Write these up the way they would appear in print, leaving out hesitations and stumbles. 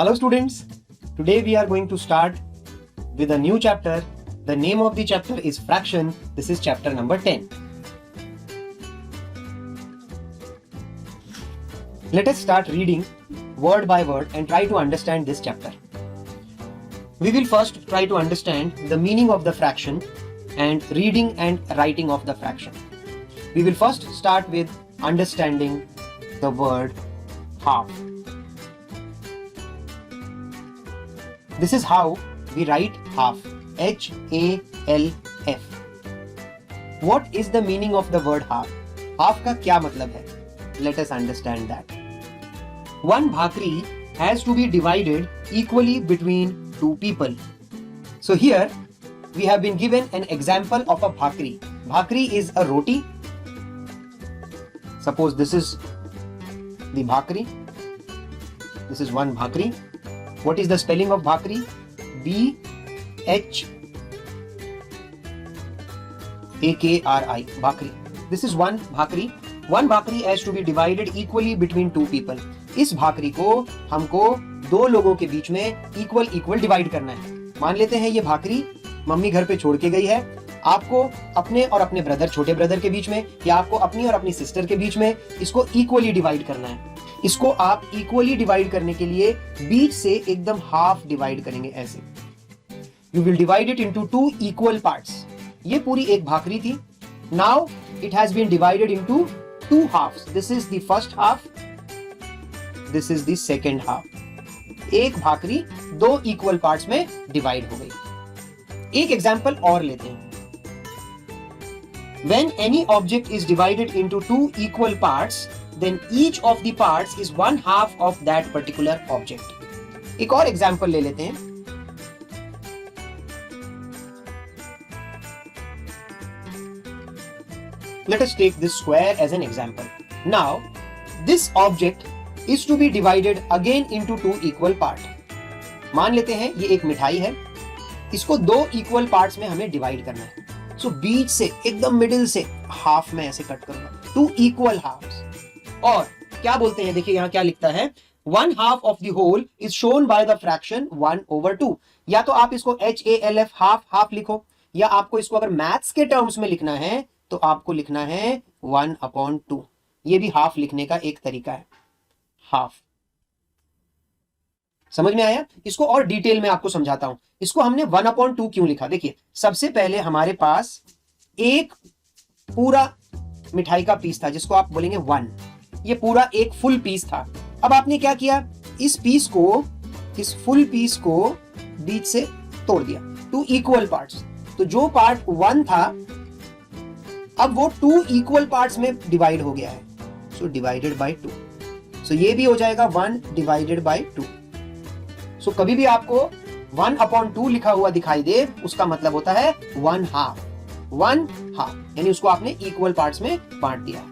Hello students, today we are going to start with a new chapter. The name of the chapter is fraction. This is chapter number 10. Let us start reading word by word and try to understand this chapter. We will first try to understand the meaning of the fraction and reading and writing of the fraction. We will first start with understanding the word half. This is how we write half. H-A-L-F. What is the meaning of the word half? Half का क्या मतलब है? Let us understand that. One bhakri has to be divided equally between two people. So here we have been given an example of a bhakri. Bhakri is a roti. Suppose this is the bhakri. This is one bhakri. What is the spelling of bhakri? B-H-A-K-R-I. Bhakri. This is one bhakri. One bhakri has to be divided equally between two people. इस भाकरी को हमको दो लोगों के बीच में equal divide करना है. मान लेते हैं ये भाकरी मम्मी घर पे छोड़ के गई है. आपको अपने और अपने ब्रदर, छोटे ब्रदर के बीच में, या आपको अपनी और अपनी सिस्टर के बीच में इसको इक्वली डिवाइड करना है. इसको आप इक्वली डिवाइड करने के लिए बीच से एकदम हाफ डिवाइड करेंगे. ऐसे you will divide it into two equal parts. ये पूरी एक भाकरी थी. Now it has been divided into two halves. This is the first half, this is the second half. एक भाकरी दो इक्वल पार्ट्स में डिवाइड हो गई. एक एग्जांपल और लेते हैं. When any object is divided into two equal parts, then each of the parts is one half of that particular object. एक और एग्जांपल ले लेते हैं. Let us take this square as an example. Now, this object is to be divided again into two equal parts. मान लेते हैं ये एक मिठाई है. इसको दो इक्वल पार्ट्स में हमें डिवाइड करना है. सो बीच से एकदम मिडिल से हाफ में ऐसे कट करूंगा. Two equal halves. और क्या बोलते हैं, देखिए यहां क्या लिखता है, one half of the whole is shown by the fraction 1/2. या तो आप इसको HALF हाफ हाफ लिखो, या आपको इसको अगर मैथ्स के टर्म्स में लिखना है तो आपको लिखना है 1/2. ये भी हाफ लिखने का एक तरीका है. हाफ. समझ में आया? इसको और डिटेल में आपको समझाता हूं. इसको हमने 1/2 क्यों लिखा? देखिए, सबसे पहले हमारे पास एक पूरा मिठाई का पीस था जिसको आप बोलेंगे 1. ये पूरा एक फुल पीस था. अब आपने क्या किया, इस फुल पीस को बीच से तोड़ दिया टू इक्वल पार्ट्स. तो जो पार्ट 1 था अब वो टू इक्वल पार्ट्स में डिवाइड हो गया है. So divided by 2. सो ये भी हो जाएगा 1 डिवाइडेड बाय 2. सो कभी भी आपको 1/2 लिखा हुआ दिखाई दे, उसका मतलब होता है 1 हाफ. यानी उसको आपने इक्वल पार्ट्स में बांट दिया.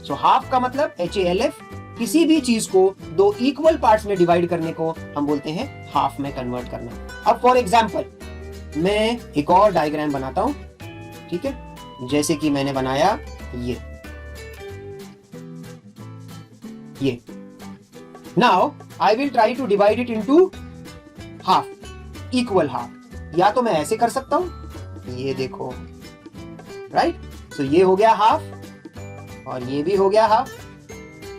सो हाफ का मतलब HALF. किसी भी चीज को दो इक्वल पार्ट्स में डिवाइड करने को हम बोलते हैं हाफ में कन्वर्ट करना. अब फॉर एग्जांपल मैं एक और डायग्राम बनाता हूं. ठीक है, जैसे कि मैंने बनाया ये. Now I will try to divide it into half, equal half. या तो मैं ऐसे कर सकता हूं, ये देखो, राइट. सो ये हो गया हाफ और ये भी हो गया हाफ.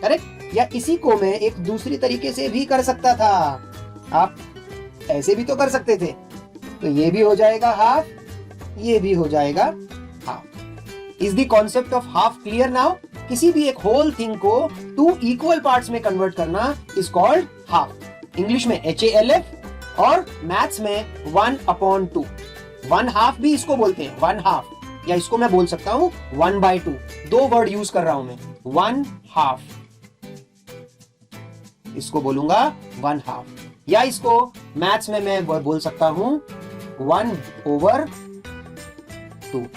करेक्ट. या इसी को मैं एक दूसरी तरीके से भी कर सकता था. आप ऐसे भी तो कर सकते थे. तो ये भी हो जाएगा हाफ, ये भी हो जाएगा half. Is the concept of half clear now? किसी भी एक होल थिंग को टू इक्वल पार्ट्स में कन्वर्ट करना इज कॉल्ड हाफ. इंग्लिश में HALF और मैथ्स में 1/2. 1 हाफ भी इसको बोलते हैं, 1 हाफ. या इसको मैं बोल सकता हूं 1/2. दो वर्ड यूज कर रहा हूं मैं. 1 हाफ, इसको बोलूंगा 1 हाफ. या इसको मैथ्स में मैं बोल सकता हूं 1/2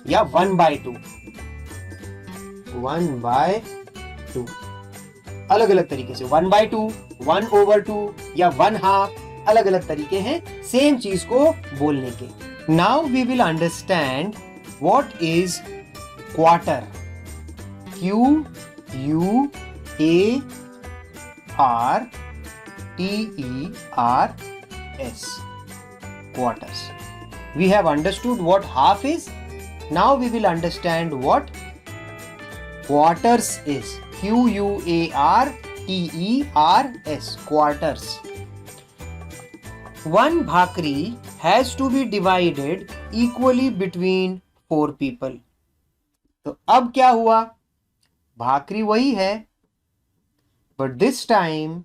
या 1/2. 1/2 अलग अलग तरीके से. 1/2, 1/2 या 1 हाफ अलग अलग तरीके हैं सेम चीज को बोलने के. Now we will understand what is quarter. QUAR T-E-R-S, quarters. We have understood what half is. Now we will understand what quarters is. Q-U-A-R-T-E-R-S, quarters. One bhakri has to be divided equally between 4 people. तो अब क्या हुआ? भाकरी वही है, but this time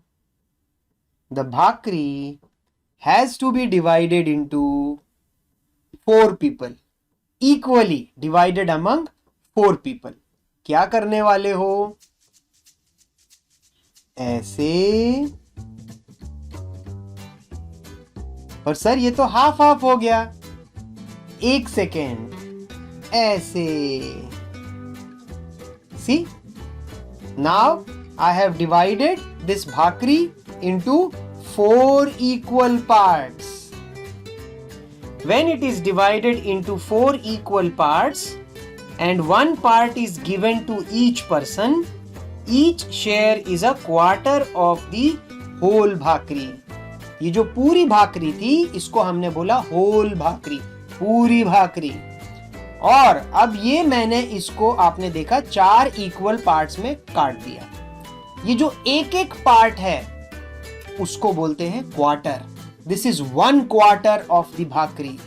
the bhakri has to be divided into 4 people, equally divided among 4 people. क्या करने वाले हो? ऐसे, और सर ये तो हाफ हाफ हो गया. एक सेकेंड, ऐसे. See, now I have divided this bhakri into 4 equal parts. When it is divided into 4 equal parts and one part is given to each person, each share is a quarter of the whole bhakri. ये जो पूरी भाकरी थी इसको हमने बोला whole भाकरी, पूरी भाकरी. और अब ये मैंने इसको, आपने देखा, 4 इक्वल पार्ट्स में काट दिया. ये जो एक एक पार्ट है उसको बोलते हैं quarter. This is 1 quarter of the bhakri.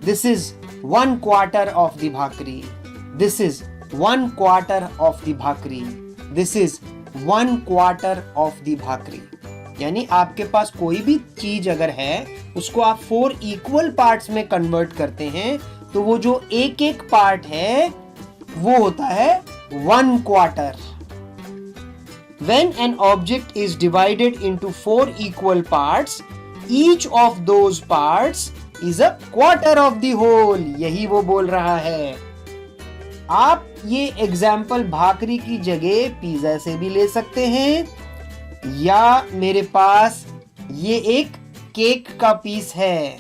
This is 1 quarter of the bhakri. This is 1 quarter of the bhakri. This is 1 quarter of the bhakri. यानी आपके पास कोई भी चीज अगर है उसको आप 4 इक्वल पार्ट्स में कन्वर्ट करते हैं तो वो जो एक एक पार्ट है वो होता है 1 quarter. When an object is divided into 4 equal parts, each of those parts is a quarter of the whole. यही वो बोल रहा है. आप ये एग्जाम्पल भाकरी की जगह पिज्जा से भी ले सकते हैं, या मेरे पास ये एक केक का पीस है,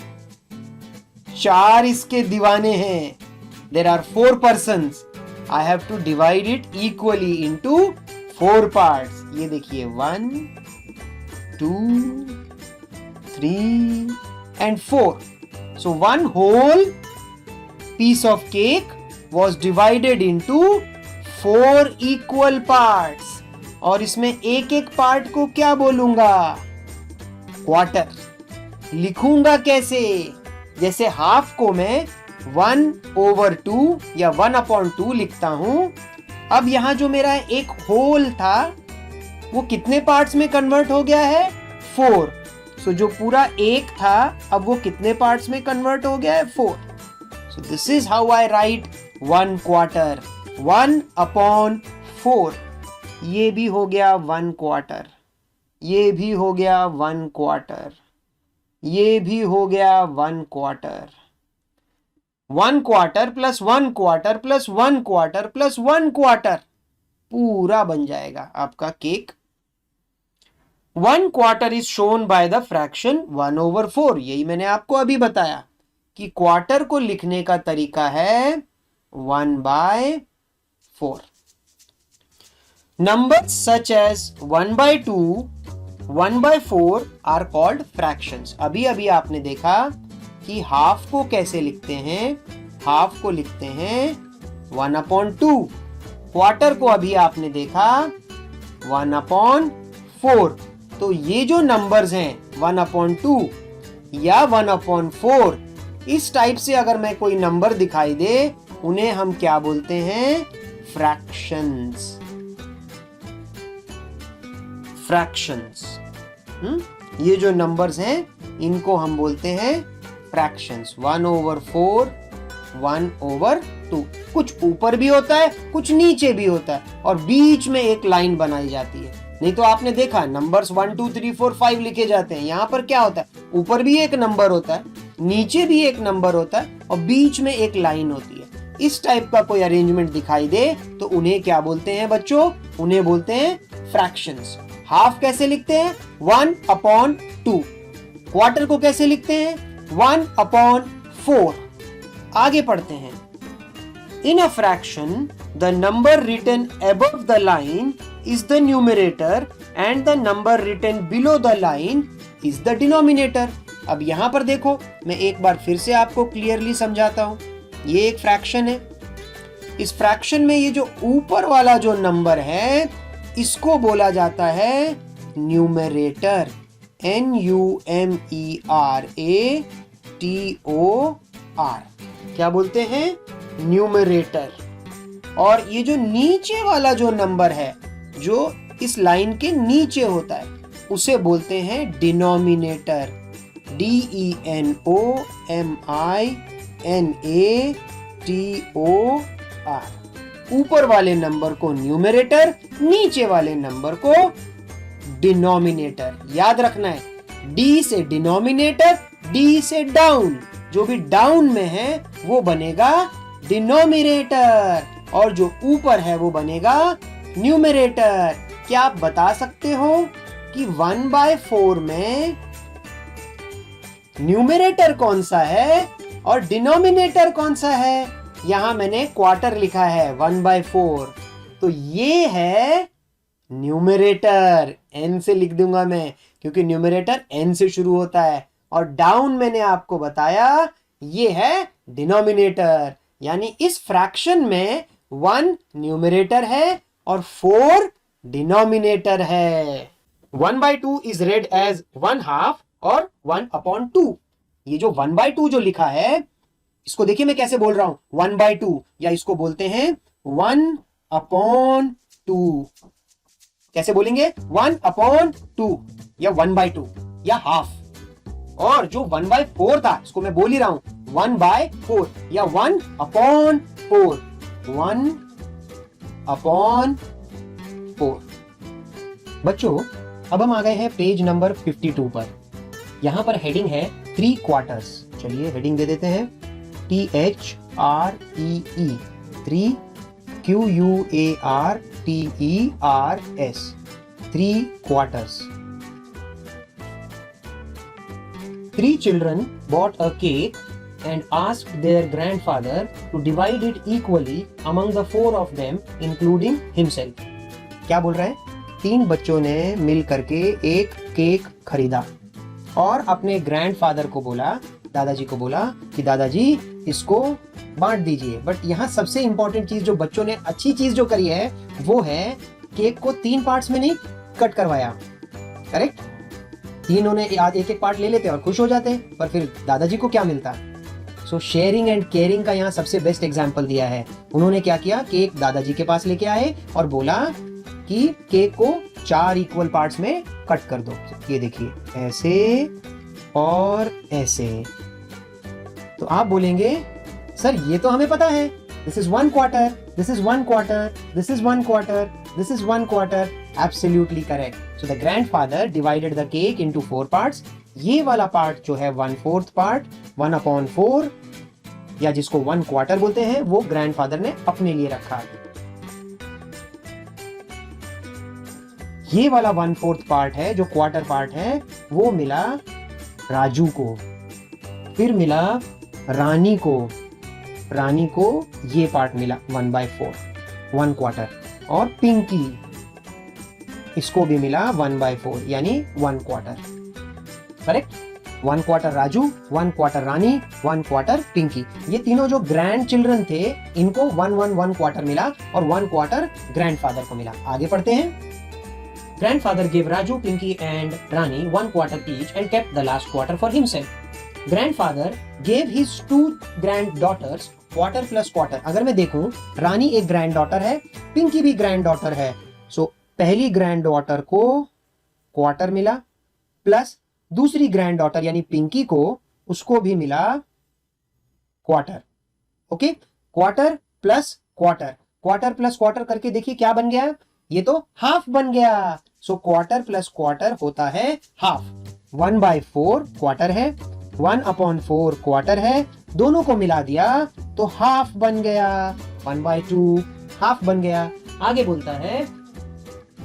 4 इसके दीवाने हैं. There are 4 persons. I have to divide it equally into 4 parts. ये देखिए 1, 2, 3 and 4. So one whole piece of cake was divided into 4 equal parts. और इसमें एक एक पार्ट को क्या बोलूंगा? क्वार्टर. लिखूंगा कैसे? जैसे हाफ को मैं 1/2 या 1/2 लिखता हूं. अब यहां जो मेरा एक होल था वो कितने पार्ट्स में कन्वर्ट हो गया है? 4. सो जो पूरा एक था अब वो कितने पार्ट्स में कन्वर्ट हो गया है? 4. So this is how I right 1 quarter. 1/4. ये भी हो गया 1 क्वार्टर. ये भी हो गया 1 क्वार्टर. ये भी हो गया 1 quarter. 1 quarter plus 1 quarter plus 1 quarter plus 1 quarter पूरा बन जाएगा आपका cake. 1 quarter is shown by the fraction 1/4. यही मैंने आपको अभी बताया कि क्वार्टर को लिखने का तरीका है 1/4. Numbers such as 1/2, 1/4 are called fractions. अभी अभी आपने देखा कि हाफ को कैसे लिखते हैं. हाफ को लिखते हैं 1/2. क्वार्टर को अभी आपने देखा 1/4. तो ये जो नंबर्स हैं 1/2 या 1/4, इस टाइप से अगर मैं कोई नंबर दिखाई दे उन्हें हम क्या बोलते हैं? फ्रैक्शंस. फ्रैक्शंस. ये जो नंबर्स हैं इनको हम बोलते हैं फ्रैक्शंस. 1/4, 1/2. कुछ ऊपर भी होता है, कुछ नीचे भी होता है, और बीच में एक लाइन बनाई जाती है. नहीं तो आपने देखा नंबर्स 1 2 3 4 5 लिखे जाते हैं. यहाँ पर क्या होता है? ऊपर भी एक नंबर होता है, नीचे भी एक नंबर होता है, और बीच में एक लाइन होती है. इस टाइप का कोई अरेंजमेंट दिखाई दे तो उन्हें क्या बोलते हैं बच्चों? उन्हें बोलते हैं फ्रैक्शंस. हाफ कैसे लिखते हैं? 1/2. क्वार्टर को कैसे लिखते हैं? 1/4. आगे पढ़ते हैं. In a fraction, the number written above the line is the numerator and the number written below the line is the denominator. अब यहां पर देखो, मैं एक बार फिर से आपको क्लियरली समझाता हूं. ये एक फ्रैक्शन है. इस फ्रैक्शन में ये जो ऊपर वाला जो नंबर है इसको बोला जाता है न्यूमरेटर. NUMERATOR. क्या बोलते हैं? न्यूमरेटर. और ये जो नीचे वाला जो नंबर है जो इस लाइन के नीचे होता है उसे बोलते हैं डिनोमिनेटर. DENOMINATOR. ऊपर वाले नंबर को न्यूमरेटर, नीचे वाले नंबर को डिनोमिनेटर. याद रखना है, D से डिनोमिनेटर, D से डाउन. जो भी डाउन में है वो बनेगा डिनोमिनेटर और जो ऊपर है वो बनेगा न्यूमरेटर. क्या आप बता सकते हो कि 1/4 में न्यूमरेटर कौन सा है और डिनोमिनेटर कौन सा है? यहां मैंने क्वार्टर लिखा है 1/4, तो ये है न्यूमरेटर. n से लिख दूंगा मैं क्योंकि न्यूमरेटर n से शुरू होता है. और डाउन मैंने आपको बताया ये है डिनोमिनेटर. यानी इस फ्रैक्शन में 1 न्यूमरेटर है और 4 डिनोमिनेटर है. 1/2 इज रेड एज 1/2 और 1/2. ये जो 1/2 जो लिखा है इसको देखिए मैं कैसे बोल रहा हूं. 1/2 या इसको बोलते हैं 1/2. कैसे बोलेंगे? 1/2 या 1/2 या हाफ. और जो 1/4 था इसको मैं बोल ही रहा हूं 1/4 या 1/4. 1/4. बच्चों, अब हम आ गए हैं पेज नंबर 52 पर. यहां पर हेडिंग है 3 क्वार्टर्स. चलिए हेडिंग दे देते हैं THREE 3 QUARTERS 3 quarters. 3 children bought a cake and asked their grandfather to divide it equally among the 4 of them, including himself. क्या बोल रहे हैं? 3 बच्चों ने मिल करके एक केक खरीदा और अपने ग्रैंडफादर को बोला, दादाजी को बोला कि दादाजी इसको बांट दीजिए. बट यहाँ सबसे इंपॉर्टेंट चीज जो बच्चों ने अच्छी चीज जो करी है वो है केक को 3 पार्ट्स में नहीं कट करवाया. करेक्ट? तीनों ने एक एक पार्ट ले लेते और खुश हो जाते, पर फिर दादाजी को क्या मिलता? सो शेयरिंग एंड केयरिंग का यहाँ सबसे बेस्ट एग्जाम्पल दिया है. उन्होंने क्या किया, केक दादाजी के पास लेके आए और बोला कि केक को 4 इक्वल पार्ट्स में कट कर दो. ये देखिए, ऐसे और ऐसे. तो आप बोलेंगे सर ये तो हमें पता है, this is 1 quarter, this is 1 quarter, this is 1 quarter, this is 1 quarter. Absolutely correct. So the grandfather divided the cake into 4 parts. ये वाला पार्ट जो है 1/4 पार्ट, 1/4 या जिसको 1 क्वार्टर बोलते हैं, वो ग्रैंडफादर ने अपने लिए रखा. ये वाला 1/4 पार्ट है जो क्वार्टर पार्ट है वो मिला राजू को. फिर मिला रानी को. रानी को ये पार्ट मिला 1/4, 1 क्वार्टर. और पिंकी, इसको भी मिला 1/4 यानी 1 quarter. Correct? 1 quarter Raju, 1 quarter Rani, 1 quarter Pinky. ये तीनों जो ग्रैंड चिल्ड्रन थे इनको 1 क्वार्टर मिला और 1 क्वार्टर ग्रैंडफादर को मिला. आगे पढ़ते हैं. Grandfather gave Raju, Pinky and Rani 1 quarter each and kept the last quarter for himself. Grandfather gave his 2 granddaughters quarter plus quarter. अगर मैं देखूं, रानी एक ग्रैंड डॉटर है, पिंकी भी ग्रैंड डॉटर है. सो पहली ग्रैंड डॉटर को क्वार्टर मिला प्लस दूसरी ग्रैंड डॉटर यानी पिंकी को उसको भी मिला quarter. Okay, quarter plus quarter, quarter plus quarter करके देखिए क्या बन गया. ये तो हाफ बन गया. सो क्वार्टर प्लस क्वार्टर होता है हाफ. 1/4 क्वार्टर है, 1/4 क्वार्टर है, दोनों को मिला दिया तो हाफ बन गया. 1/2 हाफ बन गया. आगे बोलता है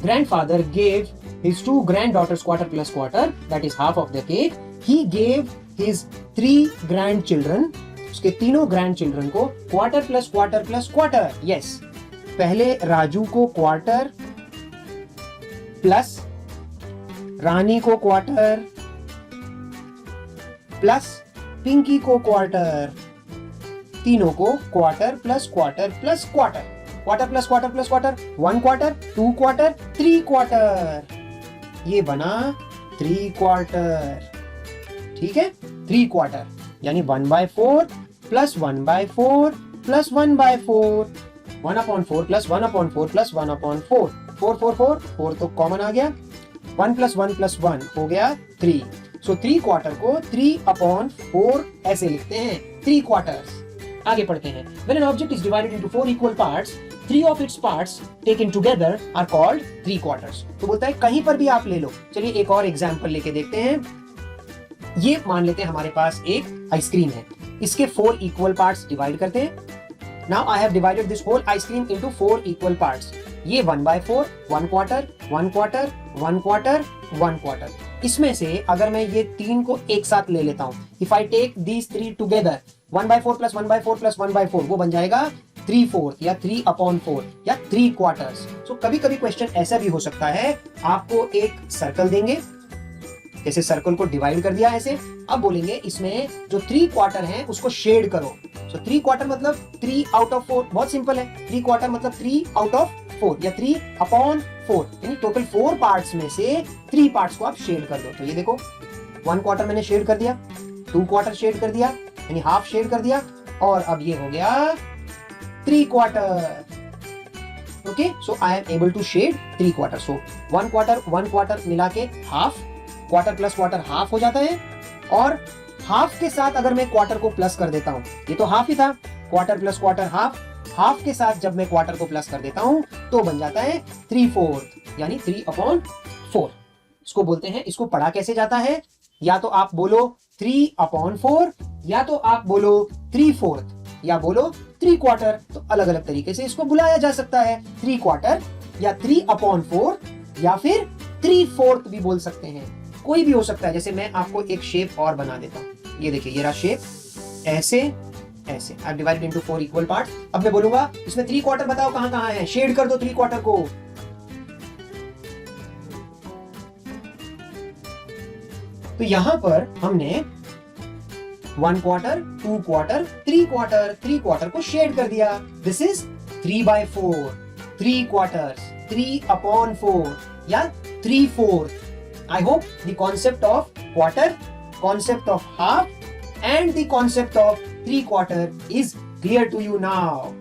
grandfather gave his 2 granddaughters quarter plus quarter, that is half of the cake. He gave his 3 grandchildren, उसके तीनों ग्रैंड चिल्ड्रन को quarter plus quarter plus quarter. Yes, पहले राजू को क्वार्टर प्लस रानी को क्वार्टर प्लस पिंकी को क्वार्टर, तीनों को quarter plus quarter plus quarter, quarter plus quarter plus quarter, 1 quarter, 2 quarter, 3 quarter, ये बना 3 क्वार्टर। ठीक है, 3 क्वार्टर यानी 1/4 प्लस 1/4 प्लस 1/4, 1/4 प्लस 1/4 प्लस 1/4, 4 4 4 4 तो कॉमन आ गया, 1 प्लस 1 प्लस 1 हो गया 3। सो 3 क्वार्टर को 3/4 ऐसे लिखते हैं, 3 क्वार्टर्स। आगे पढ़ते हैं। When an object is divided into 4 equal parts, 3 of its parts taken together are called 3 quarters। तो बोलता है कहीं पर भी आप ले लो। चलिए एक और एग्जांपल लेके देखते हैं। ये मान लेते हैं हमारे पास एक आइसक्रीम है, इसके 4 इक्वल पार्ट्स डिवाइड करते हैं। Now I have divided this whole ice cream into 4 equal parts। ये 1/4, 1 क्वार्टर, 1 क्वार्टर, 1 क्वार्टर, 1 क्वार्टर। इसमें से अगर मैं ये 3 को एक साथ ले लेता हूं, if I take these 3 together, 1/4 plus 1/4 plus 1/4 वो बन जाएगा 3/4 या 3/4 या 3 क्वार्टर्स। सो कभी कभी क्वेश्चन ऐसा भी हो सकता है, आपको एक सर्कल देंगे, जैसे सर्कल को डिवाइड कर दिया ऐसे, अब बोलेंगे इसमें जो 3 क्वार्टर है उसको शेड करो। सो 3 क्वार्टर मतलब 3/4, बहुत सिंपल है। 3 क्वार्टर मतलब 3/4 या 3/4 यानी टोटल 4 पार्ट्स में से 3 पार्ट्स को आप शेड कर दो। तो ये देखो 1 क्वार्टर मैंने शेड कर दिया, 2 क्वार्टर शेड कर दिया यानी हाफ शेड कर दिया, और अब ये हो गया 3 quarter. Okay, so I am able to shade 3 quarter. So 1 quarter मिला के half, quarter plus quarter half हो जाता है, और हाफ के साथ अगर मैं क्वार्टर को प्लस कर देता हूं, ये तो हाफ ही था, quarter plus quarter half, half के साथ जब मैं क्वार्टर को प्लस कर देता हूं तो बन जाता है 3/4 यानी 3/4। इसको बोलते हैं, इसको पढ़ा कैसे जाता है, या तो आप बोलो 3/4 या तो आप बोलो 3/4 या बोलो 3 क्वार्टर। तो अलग अलग तरीके से इसको बुलाया जा सकता है, 3 क्वार्टर या 3/4 या फिर 3/4 भी बोल सकते हैं, कोई भी हो सकता है। जैसे मैं आपको एक शेप और बना देता हूं, ये देखिए ये रहा शेप, ऐसे ऐसे I divided into 4 equal parts. अब मैं बोलूंगा इसमें 3 क्वार्टर बताओ कहां कहां है, शेड कर दो 3 क्वार्टर को। तो यहां पर हमने 1 क्वार्टर, 2 क्वार्टर, 3 क्वार्टर, 3 क्वार्टर को शेड कर दिया। दिस इज 3/4, 3 क्वार्टर्स, 3/4 या 3/4। I hope the concept of quarter, concept of half and the concept of 3 quarter is clear to you now.